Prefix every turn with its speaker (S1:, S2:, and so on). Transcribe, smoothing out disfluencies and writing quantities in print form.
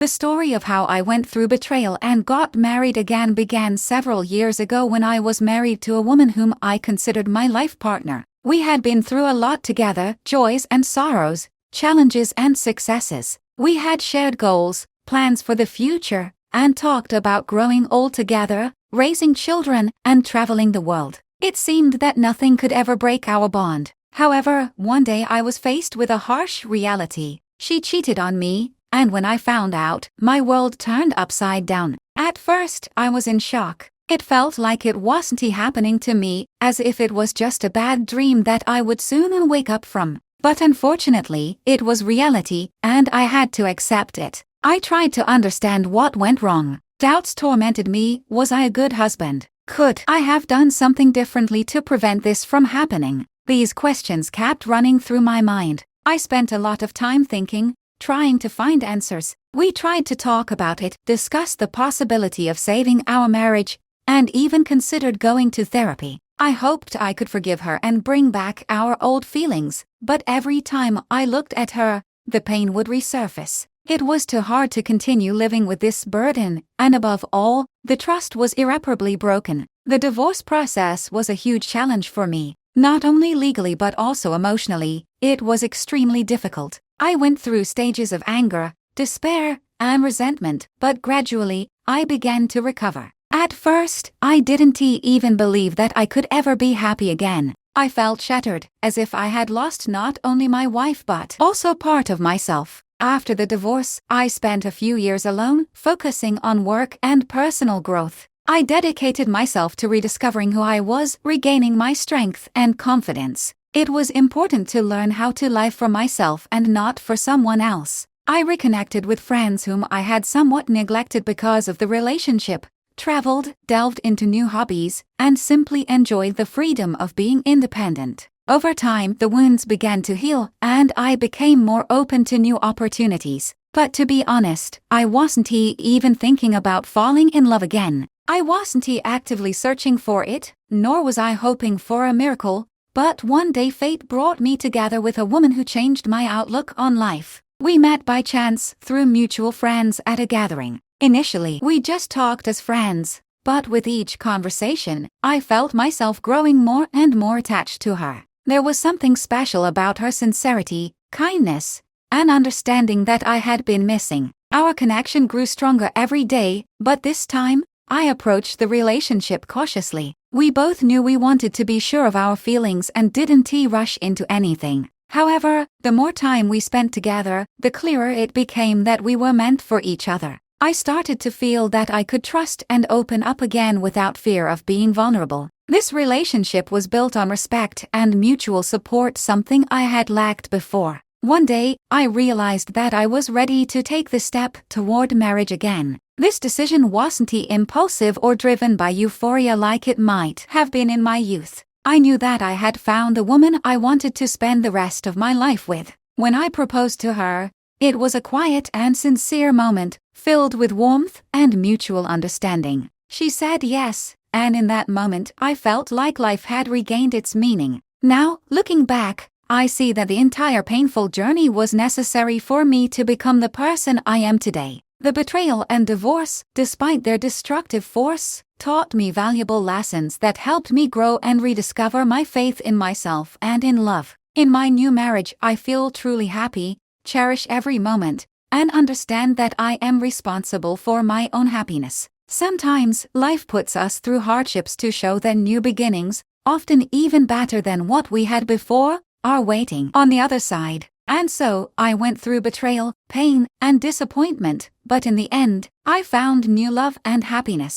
S1: The story of how I went through betrayal and got married again began several years ago when I was married to a woman whom I considered my life partner. We had been through a lot together, joys and sorrows, challenges and successes. We had shared goals, plans for the future, and talked about growing old together, raising children, and traveling the world. It seemed that nothing could ever break our bond. However, one day I was faced with a harsh reality. She cheated on me, and when I found out, my world turned upside down. At first, I was in shock. It felt like it wasn't happening to me, as if it was just a bad dream that I would soon wake up from. But unfortunately, it was reality, and I had to accept it. I tried to understand what went wrong. Doubts tormented me. Was I a good husband? Could I have done something differently to prevent this from happening? These questions kept running through my mind. I spent a lot of time thinking, trying to find answers. We tried to talk about it, discussed the possibility of saving our marriage, and even considered going to therapy. I hoped I could forgive her and bring back our old feelings, but every time I looked at her, the pain would resurface. It was too hard to continue living with this burden, and above all, the trust was irreparably broken. The divorce process was a huge challenge for me, not only legally but also emotionally. It was extremely difficult. I went through stages of anger, despair, and resentment, but gradually, I began to recover. At first, I didn't even believe that I could ever be happy again. I felt shattered, as if I had lost not only my wife but also part of myself. After the divorce, I spent a few years alone, focusing on work and personal growth. I dedicated myself to rediscovering who I was, regaining my strength and confidence. It was important to learn how to live for myself and not for someone else. I reconnected with friends whom I had somewhat neglected because of the relationship, traveled, delved into new hobbies, and simply enjoyed the freedom of being independent. Over time, the wounds began to heal, and I became more open to new opportunities. But to be honest, I wasn't even thinking about falling in love again. I wasn't actively searching for it, nor was I hoping for a miracle. But one day fate brought me together with a woman who changed my outlook on life. We met by chance through mutual friends at a gathering. Initially, we just talked as friends, but with each conversation, I felt myself growing more and more attached to her. There was something special about her sincerity, kindness, and understanding that I had been missing. Our connection grew stronger every day, but this time, I approached the relationship cautiously. We both knew we wanted to be sure of our feelings and didn't rush into anything. However, the more time we spent together, the clearer it became that we were meant for each other. I started to feel that I could trust and open up again without fear of being vulnerable. This relationship was built on respect and mutual support, something I had lacked before. One day, I realized that I was ready to take the step toward marriage again. This decision wasn't impulsive or driven by euphoria like it might have been in my youth. I knew that I had found the woman I wanted to spend the rest of my life with. When I proposed to her, it was a quiet and sincere moment, filled with warmth and mutual understanding. She said yes, and in that moment I felt like life had regained its meaning. Now, looking back, I see that the entire painful journey was necessary for me to become the person I am today. The betrayal and divorce, despite their destructive force, taught me valuable lessons that helped me grow and rediscover my faith in myself and in love. In my new marriage, I feel truly happy, cherish every moment, and understand that I am responsible for my own happiness. Sometimes, life puts us through hardships to show that new beginnings, often even better than what we had before, are waiting on the other side. And so, I went through betrayal, pain, and disappointment, but in the end, I found new love and happiness.